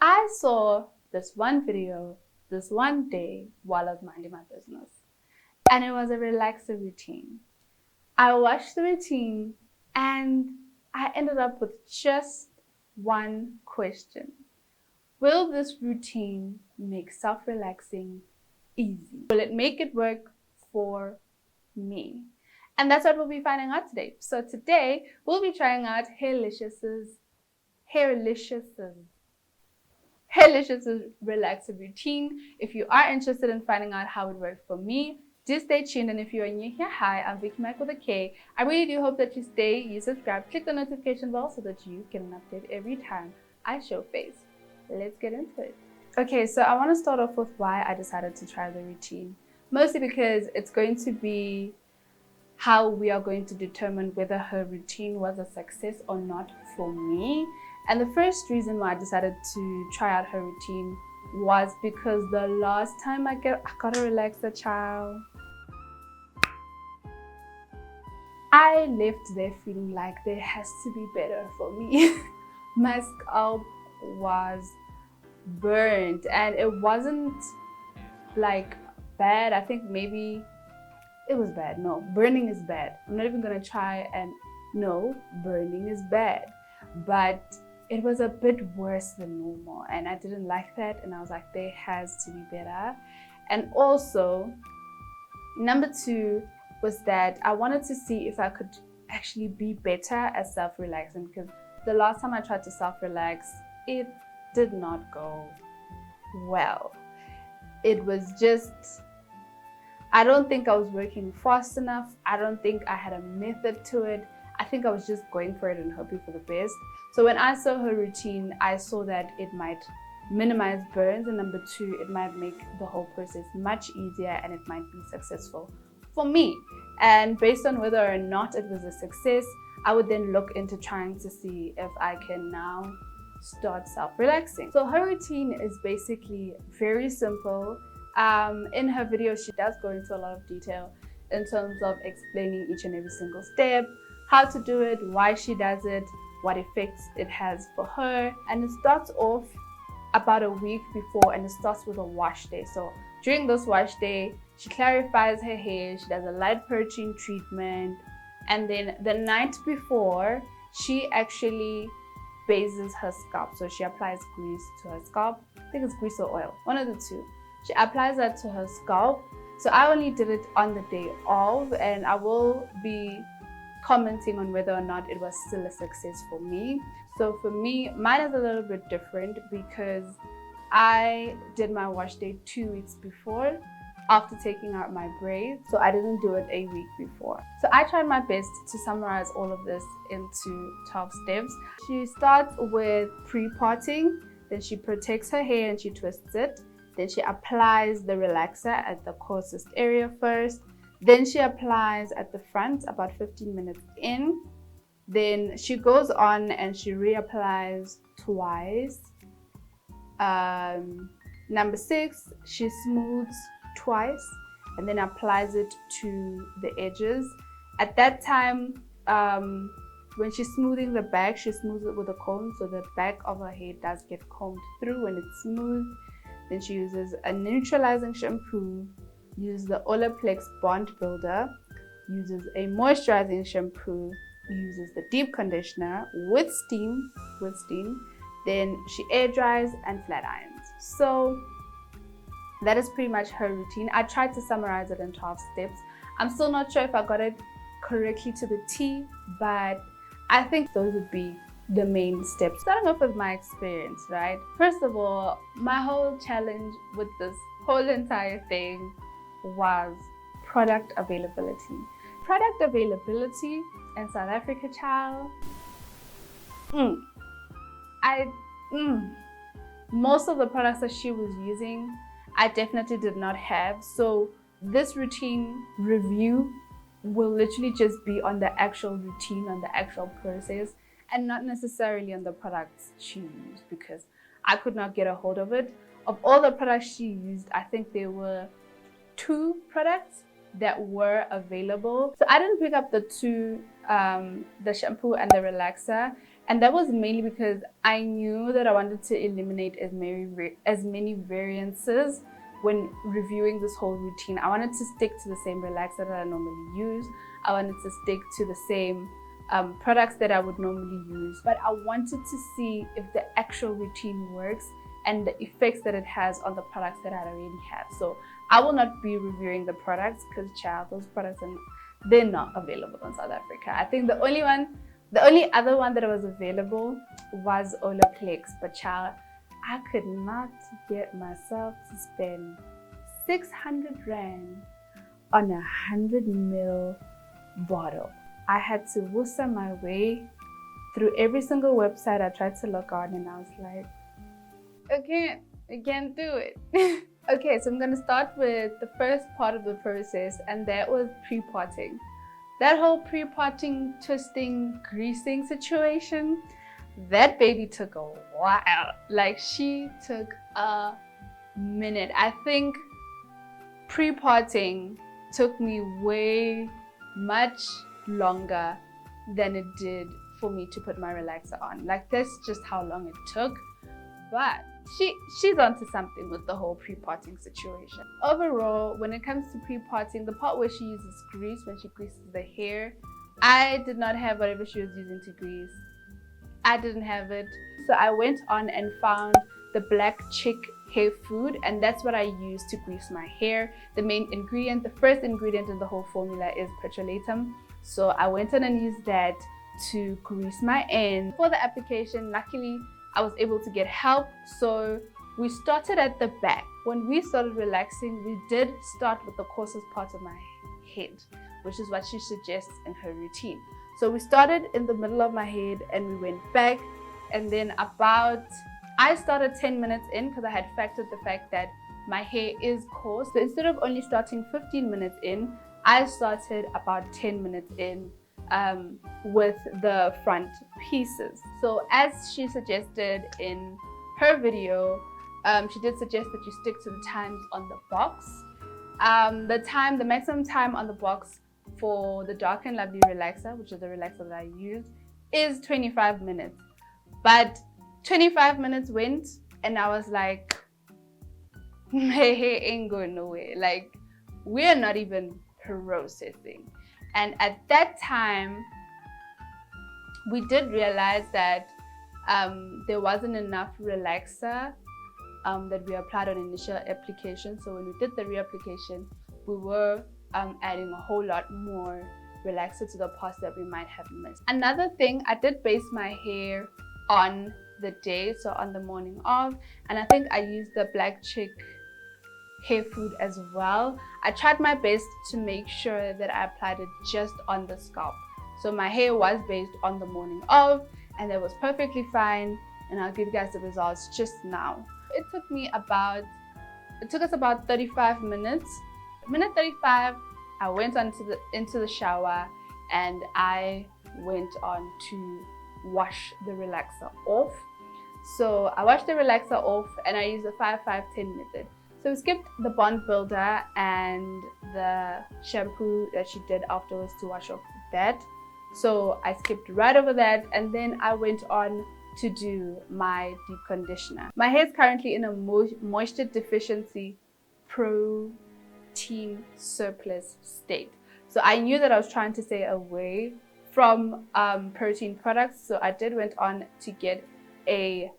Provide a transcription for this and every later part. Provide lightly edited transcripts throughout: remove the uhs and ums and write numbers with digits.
I saw this one video this one day while I was minding my business, and it was a relaxer routine. I watched the routine and I ended up with just one question. Will this routine make self-relaxing easy? Will it make it work for me? And that's what we'll be finding out today. So today we'll be trying out Hairlicious Relaxer Routine. If you are interested in finding out how it worked for me, do stay tuned. And if you are new here, hi, I'm Vicky with a K. I really do hope that you stay, you subscribe, click the notification bell so that you get an update every time I show face. Let's get into it. Okay, so I want to start off with why I decided to try the routine. Mostly because it's going to be how we are going to determine whether her routine was a success or not for me. And the first reason why I decided to try out her routine was because the last time I got a relaxer, child, I left there feeling like there has to be better for me. My scalp was burned and it wasn't like bad. I think maybe it was bad. No, burning is bad. I'm not even gonna try and no, burning is bad. But it was a bit worse than normal and I didn't like that, and I was like, there has to be better. And also, number two was that I wanted to see if I could actually be better at self-relaxing, because the last time I tried to self-relax, it did not go well. It was just, I don't think I was working fast enough. I don't think I had a method to it. I think I was just going for it and hoping for the best. So when I saw her routine, I saw that it might minimize burns, and number two, it might make the whole process much easier and it might be successful for me. And based on whether or not it was a success, I would then look into trying to see if I can now start self-relaxing. So her routine is basically very simple. In her video, she does go into a lot of detail in terms of explaining each and every single step, how to do it, why she does it, what effects it has for her. And it starts off about a week before, and it starts with a wash day. So during this wash day, she clarifies her hair, she does a light purging treatment, and then the night before, she actually bases her scalp. So she applies grease to her scalp. I think it's grease or oil, one of the two. She applies that to her scalp. So I only did it on the day of, and I will be commenting on whether or not it was still a success for me. So for me, mine is a little bit different because I did my wash day 2 weeks before after taking out my braids. So I didn't do it a week before. So I tried my best to summarize all of this into 12 steps. She starts with pre-parting, then she protects her hair and she twists it. Then she applies the relaxer at the coarsest area first. Then she applies at the front about 15 minutes in. Then she goes on and she reapplies twice. Number 6, she smooths twice and then applies it to the edges. At that time, when she's smoothing the back, she smooths it with a comb, so the back of her hair does get combed through when it's smooth. Then she uses a neutralizing shampoo, uses the Olaplex Bond Builder, uses a moisturizing shampoo, uses the deep conditioner with steam. Then she air dries and flat irons. So that is pretty much her routine. I tried to summarize it in 12 steps. I'm still not sure if I got it correctly to the T, but I think those would be the main steps. Starting off with my experience, right? First of all, my whole challenge with this whole entire thing was product availability. Product availability in South Africa, child. Most of the products that she was using, I definitely did not have. So this routine review will literally just be on the actual routine, on the actual process, and not necessarily on the products she used, because I could not get a hold of it. Of all the products she used, I think there were 2 products that were available. So I didn't pick up the 2, the shampoo and the relaxer, And that was mainly because I knew that I wanted to eliminate as many variances when reviewing this whole routine. I wanted to stick to the same relaxer that I normally use. I wanted to stick to the same products that I would normally use. But I wanted to see if the actual routine works and the effects that it has on the products that I already have. So I will not be reviewing the products because, child, those products they're not available in South Africa. I think the only other one that was available was Olaplex, but child, I could not get myself to spend 600 Rand on a 100 ml bottle. I had to whistle my way through every single website I tried to log on, and I was like, I can't do it. Okay, so I'm gonna start with the first part of the process, and that was pre-potting. That whole pre-potting, twisting, greasing situation, that baby took a while. Like, she took a minute. I think pre-potting took me way much longer than it did for me to put my relaxer on. Like, that's just how long it took. But she's onto something with the whole pre-potting situation. Overall, when it comes to pre-potting, the part where she uses grease, when she greases the hair, I did not have whatever she was using to grease. I didn't have it. So I went on and found the black chick hair food, and that's what I use to grease my hair. The main ingredient, the first ingredient in the whole formula is petrolatum. So I went on and used that to grease my ends. For the application, luckily, I was able to get help. So we started at the back. When we started relaxing, we did start with the coarsest part of my head, which is what she suggests in her routine. So we started in the middle of my head and we went back, and then I started 10 minutes in because I had factored the fact that my hair is coarse. So instead of only starting 15 minutes in, I started about 10 minutes in with the front pieces. So as she suggested in her video, she did suggest that you stick to the times on the box. The maximum time on the box for the Dark and Lovely relaxer, which is the relaxer that I use, is 25 minutes. But 25 minutes went and I was like, my hair ain't going nowhere. Like, we're not even processing. And at that time, we did realize that there wasn't enough relaxer that we applied on initial application. So when we did the reapplication, we were adding a whole lot more relaxer to the parts that we might have missed. Another thing, I did base my hair on the day, so on the morning of, and I think I used the black chick hair food as well. I tried my best to make sure that I applied it just on the scalp. So my hair was based on the morning of, and that was perfectly fine, and I'll give you guys the results just now. It took us about 35 minutes. Minute 35, I went into the shower and I went on to wash the relaxer off. So I washed the relaxer off and I used the 5-5-10 method. So we skipped the bond builder and the shampoo that she did afterwards to wash off that. So I skipped right over that, and then I went on to do my deep conditioner. My hair is currently in a moisture deficiency protein surplus state. So I knew that I was trying to stay away from protein products. So I went on to get a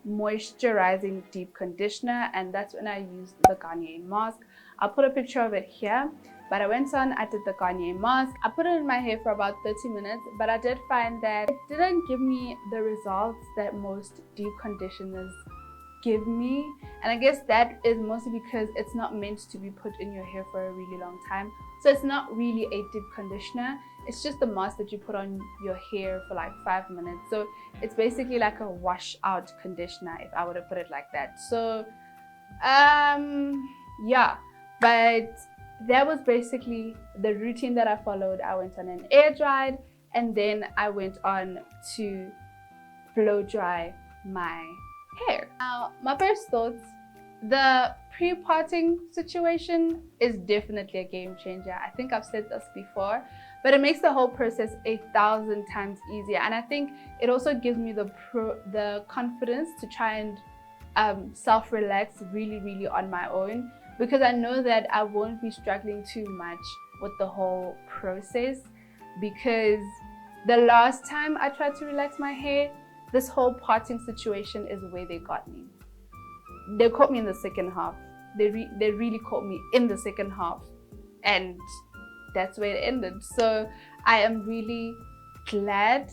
moisturizing deep conditioner, and that's when I used the Garnier mask. I'll put a picture of it here. But I went on, I did the Garnier mask. I put it in my hair for about 30 minutes, but I did find that it didn't give me the results that most deep conditioners give me. And I guess that is mostly because it's not meant to be put in your hair for a really long time. So it's not really a deep conditioner. It's just the mask that you put on your hair for like 5 minutes. So it's basically like a wash out conditioner, if I were to put it like that. So yeah, but that was basically the routine that I followed. I went on and air dried, and then I went on to blow dry my hair. Now, my first thoughts, the pre-parting situation is definitely a game changer. I think I've said this before, but it makes the whole process 1,000 times easier. And I think it also gives me the confidence to try and self-relax really on my own, because I know that I won't be struggling too much with the whole process. Because the last time I tried to relax my hair, this whole parting situation is where they got me. They caught me in the second half. They really caught me in the second half, and that's where it ended. So I am really glad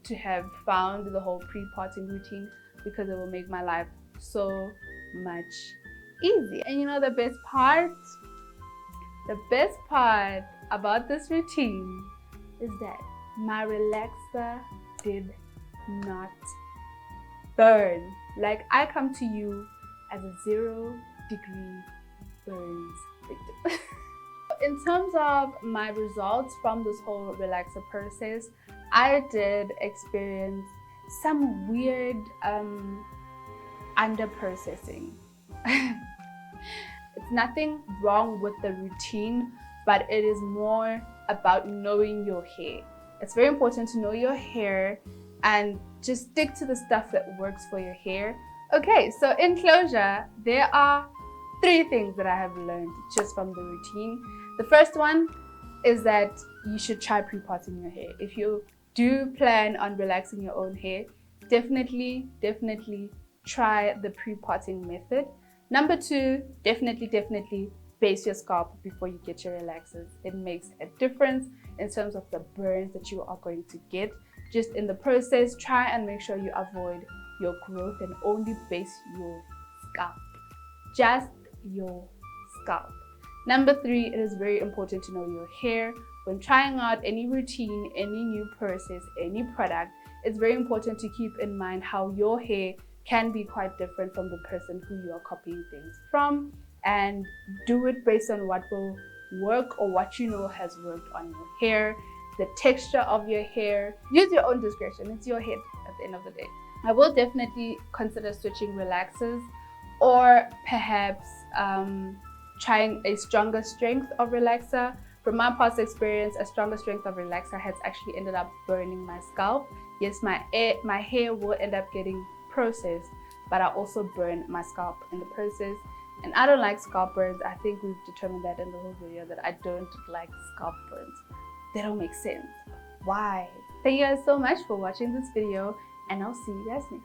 to have found the whole pre-parting routine, because it will make my life so much easier. And you know the best part about this routine is that my relaxer did not burn. Like, I come to you as a 0-degree burns victim. In terms of my results from this whole relaxer process, I did experience some weird under processing. It's nothing wrong with the routine, but it is more about knowing your hair. It's very important to know your hair and just stick to the stuff that works for your hair. Okay, so in closure, there are 3 things that I have learned just from the routine. The first one is that you should try pre-parting your hair. If you do plan on relaxing your own hair, definitely try the pre-parting method. Number 2, definitely base your scalp before you get your relaxers. It makes a difference in terms of the burns that you are going to get. Just in the process, try and make sure you avoid your growth and only base your scalp. Just your scalp. Number 3, it is very important to know your hair. When trying out any routine, any new process, any product, it's very important to keep in mind how your hair can be quite different from the person who you are copying things from, and do it based on what will work or what you know has worked on your hair, the texture of your hair. Use your own discretion. It's your head at the end of the day. I will definitely consider switching relaxers, or perhaps trying a stronger strength of relaxer. From my past experience, a stronger strength of relaxer has actually ended up burning my scalp. Yes, my hair will end up getting processed, but I also burn my scalp in the process. And I don't like scalp burns. I think we've determined that in the whole video, that I don't like scalp burns. They don't make sense. Why? Thank you guys so much for watching this video, and I'll see you guys next time.